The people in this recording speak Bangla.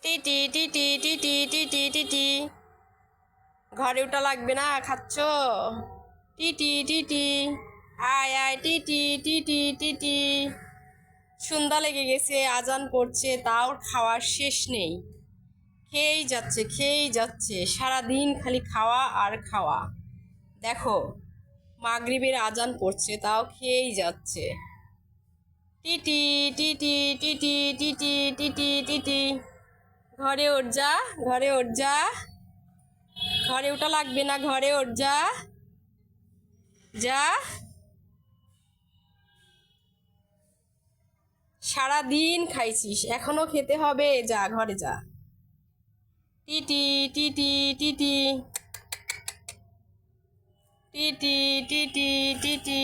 TT TT TT TT TT, ঘরে ওটা লাগবে না, খাচ্ছ? টিটি টিটি, আয় আয় টিটি টিটি টিটি। সন্ধ্যা লেগে গেছে, আজান পড়ছে, তাও খাওয়ার শেষ নেই। খেয়েই যাচ্ছে খেয়েই যাচ্ছে, সারাদিন খালি খাওয়া আর খাওয়া। দেখো, মাগরিবের আজান পড়ছে, তাও খেয়েই যাচ্ছে। TT TT TT TT TT TT, ঘরে ওঠ যা, ঘরে ওঠ যা, ঘরে ওটা লাগবে না, ঘরে ওঠ যা, যা। সারাদিন খাইছিস, এখনো খেতে হবে, যা ঘরে যা। TT TT TT, TT TT TT.